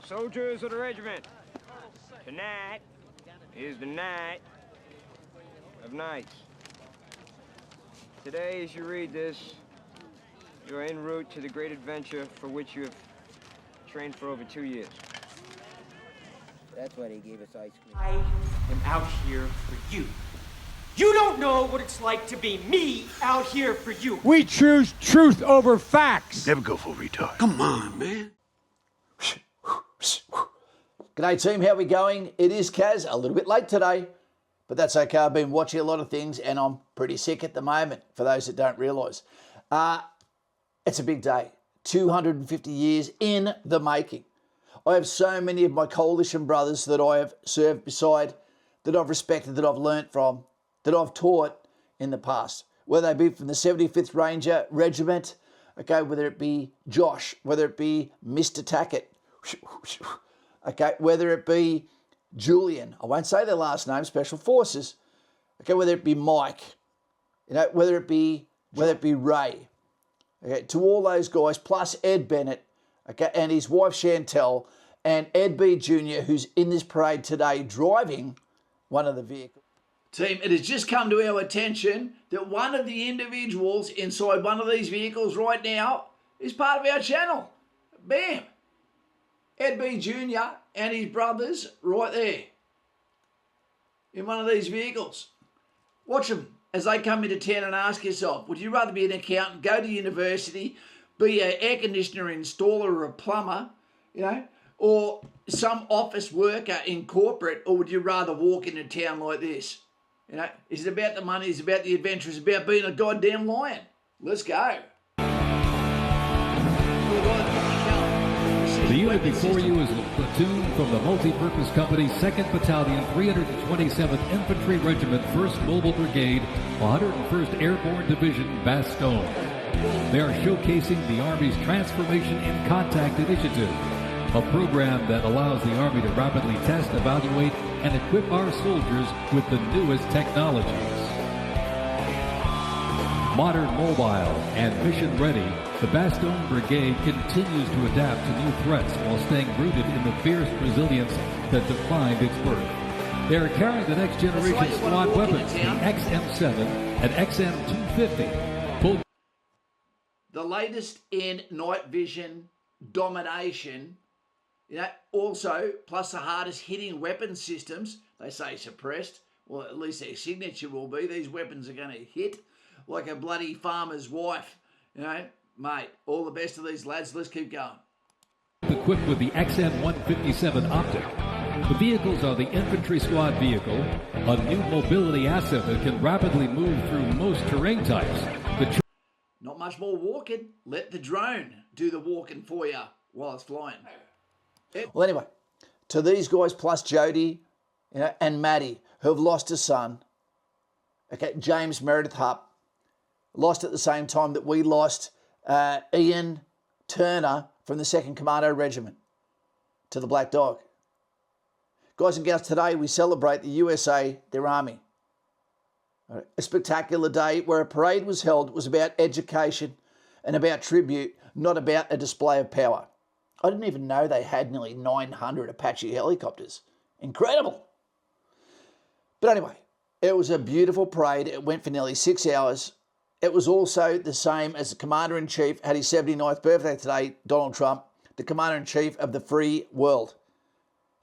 Soldiers of the regiment, tonight is the night of nights. Today, as you read this, you are en route to the great adventure for which you have trained for over 2 years. That's why they gave us ice cream. I am out here for you. You don't know what it's like to be me out here for you. We choose truth over facts. Never go full retard. Come on, man. G'day team, how we going? It is Kaz, a little bit late today, but that's okay. I've been watching a lot of things and I'm pretty sick at the moment, for those that don't realise. It's a big day, 250 years in the making. I have so many of my coalition brothers that I have served beside, that I've respected, that I've learnt from, that I've taught in the past, whether they be from the 75th Ranger Regiment, okay, whether it be Josh, whether it be Mr. Tackett, okay, whether it be Julian, I won't say their last name, Special Forces, okay, whether it be Mike, you know, whether it be Ray, okay, to all those guys, plus Ed Bennett, okay, and his wife Chantel, and Ed B. Jr., who's in this parade today driving one of the vehicles. Team, it has just come to our attention that one of the individuals inside one of these vehicles right now is part of our channel. Bam! Ed B. Jr. and his brothers right there in one of these vehicles. Watch them as they come into town and ask yourself, would you rather be an accountant, go to university, be an air conditioner installer or a plumber, you know, or some office worker in corporate, or would you rather walk into town like this? You know, is it about the money? Is it about the adventure? Is it about being a goddamn lion? Let's go. The unit before you is a platoon from the Multi-Purpose Company, 2nd Battalion, 327th Infantry Regiment, 1st Mobile Brigade, 101st Airborne Division, Bastogne. They are showcasing the Army's Transformation in Contact Initiative, a program that allows the Army to rapidly test, evaluate, and equip our soldiers with the newest technologies. Modern, mobile, and mission-ready, the Bastogne Brigade continues to adapt to new threats while staying rooted in the fierce resilience that defined its birth. They are carrying the next generation squad weapons, the XM7 and XM250. The latest in night vision domination, you know, also, plus the hardest hitting weapon systems, they say suppressed, well, at least their signature will be. These weapons are going to hit like a bloody farmer's wife, you know. Mate, all the best of these lads. Let's keep going. Equipped with the XM157 optic. The vehicles are the infantry squad vehicle, a new mobility asset that can rapidly move through most terrain types. Not much more walking. Let the drone do the walking for you while it's flying. Well, anyway, to these guys plus Jody, you know, and Maddie, who have lost a son, okay, James Meredith Hupp, lost at the same time that we lost Ian Turner from the 2nd Commando Regiment to the Black Dog. Guys and gals, today we celebrate the USA, their Army. A spectacular day where a parade was held was about education and about tribute, not about a display of power. I didn't even know they had nearly 900 Apache helicopters. Incredible. But anyway, it was a beautiful parade. It went for nearly 6 hours. It was also the same as the Commander-in-Chief had his 79th birthday today, Donald Trump, the Commander-in-Chief of the free world.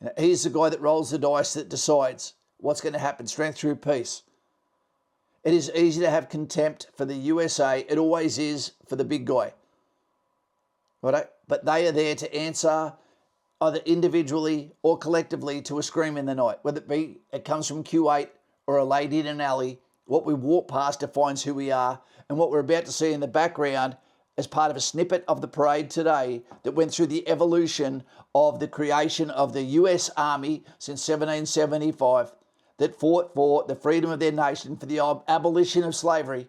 You know, he's the guy that rolls the dice, that decides what's going to happen, strength through peace. It is easy to have contempt for the USA. It always is for the big guy. Right? But they are there to answer either individually or collectively to a scream in the night, whether it be it comes from Q8 or a lady in an alley. What we walk past defines who we are, and what we're about to see in the background as part of a snippet of the parade today that went through the evolution of the creation of the US Army since 1775, that fought for the freedom of their nation, for the abolition of slavery.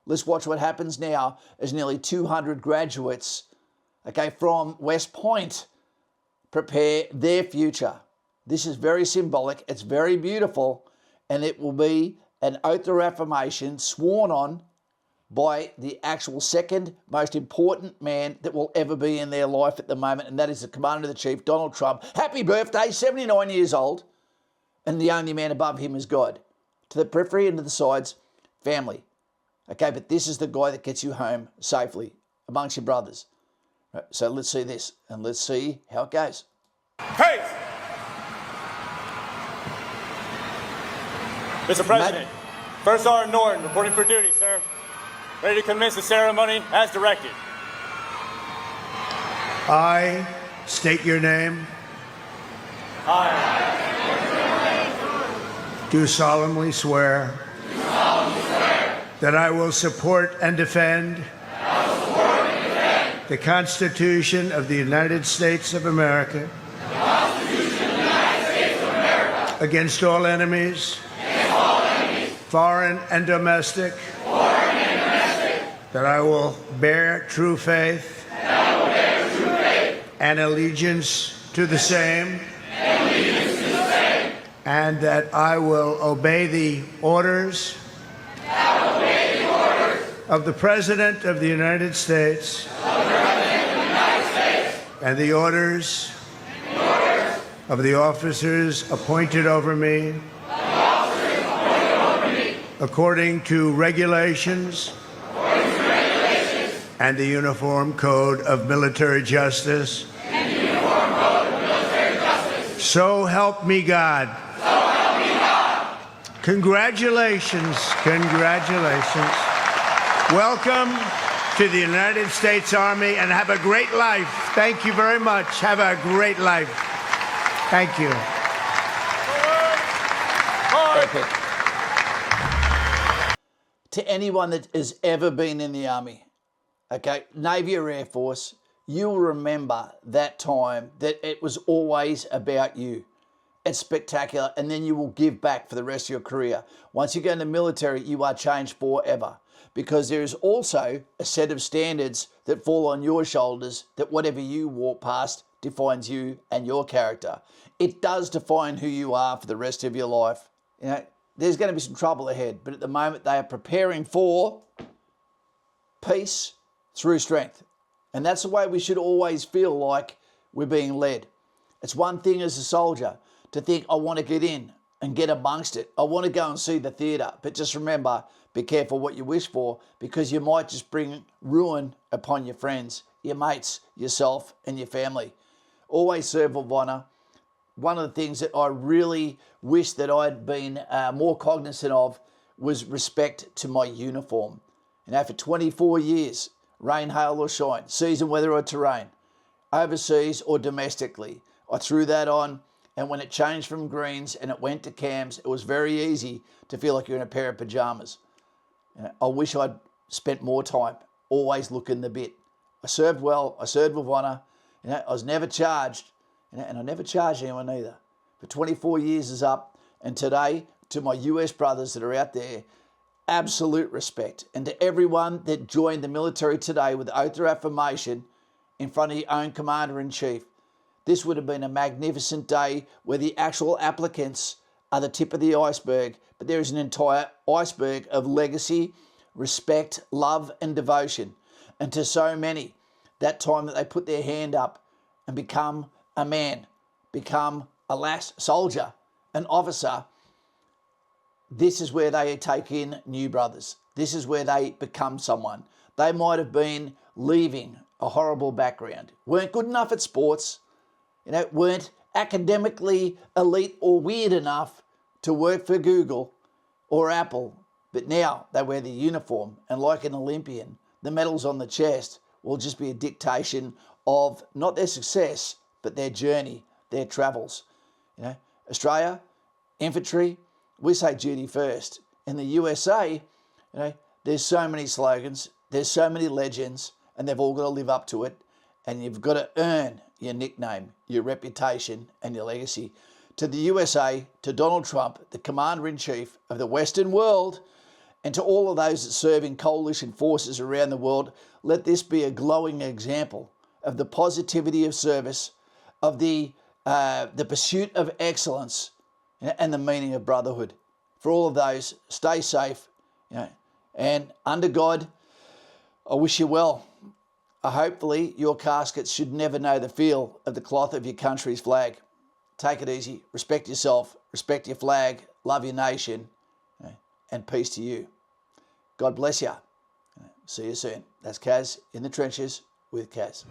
Let's watch what happens now as nearly 200 graduates, okay, from West Point prepare their future. This is very symbolic, it's very beautiful, and it will be an oath of affirmation sworn on by the actual second most important man that will ever be in their life at the moment, and that is the Commander-in-Chief, Donald Trump. Happy birthday, 79 years old, and the only man above him is God. To the periphery and to the sides, family. Okay, but this is the guy that gets you home safely amongst your brothers. Right, so let's see this, and let's see how it goes. Praise! Mr. President, First Sergeant Norton, reporting for duty, sir. Ready to commence the ceremony as directed. I state your name. I Do solemnly swear that I will support and defend the Constitution of the United States of America against all enemies, foreign and domestic, that I will bear true faith and allegiance to the same, and that I will obey the orders of the President of the United States and the orders of the officers appointed over me according to regulations and the Uniform Code of Military Justice. So help me God. Congratulations, congratulations. Welcome to the United States Army, and have a great life. Thank you very much. Have a great life. Thank you. To anyone that has ever been in the Army, okay, Navy or Air Force, you'll remember that time that it was always about you. It's spectacular, and then you will give back for the rest of your career. Once you go in the military, you are changed forever, because there is also a set of standards that fall on your shoulders that whatever you walk past defines you and your character. It does define who you are for the rest of your life. You know, there's going to be some trouble ahead, but at the moment they are preparing for peace through strength. And that's the way we should always feel like we're being led. It's one thing as a soldier to think, I want to get in and get amongst it. I want to go and see the theatre. But just remember, be careful what you wish for, because you might just bring ruin upon your friends, your mates, yourself and your family. Always serve with honour. One of the things that I really wish that I'd been more cognizant of was respect to my uniform. You know, for 24 years, rain, hail or shine, season, weather or terrain, overseas or domestically, I threw that on, and when it changed from greens and it went to cams, it was very easy to feel like you're in a pair of pajamas. You know, I wish I'd spent more time always looking the bit. I served well, I served with honour, you know, I was never charged, you know, and I never charged anyone either. For 24 years is up, and today, to my US brothers that are out there, absolute respect. And to everyone that joined the military today with oath or affirmation in front of your own Commander-in-Chief, this would have been a magnificent day where the actual applicants are the tip of the iceberg, but there is an entire iceberg of legacy, respect, love and devotion. And to so many, that time that they put their hand up and become a man, become a lass soldier, an officer, this is where they take in new brothers. This is where they become someone. They might have been leaving a horrible background, weren't good enough at sports, you know, weren't academically elite or weird enough to work for Google or Apple, but now they wear the uniform, and like an Olympian, the medals on the chest will just be a dictation of not their success, but their journey, their travels. You know, Australia, infantry, we say duty first. In the USA, you know, there's so many slogans, there's so many legends, and they've all got to live up to it. And you've got to earn your nickname, your reputation, and your legacy. To the USA, to Donald Trump, the Commander-in-Chief of the Western world, and to all of those that serve in coalition forces around the world, let this be a glowing example of the positivity of service, of the pursuit of excellence, you know, and the meaning of brotherhood. For all of those, stay safe, you know, and under God, I wish you well. Hopefully your casket should never know the feel of the cloth of your country's flag. Take it easy, respect yourself, respect your flag, love your nation, and peace to you. God bless you. See you soon. That's Kaz in the trenches with Kaz.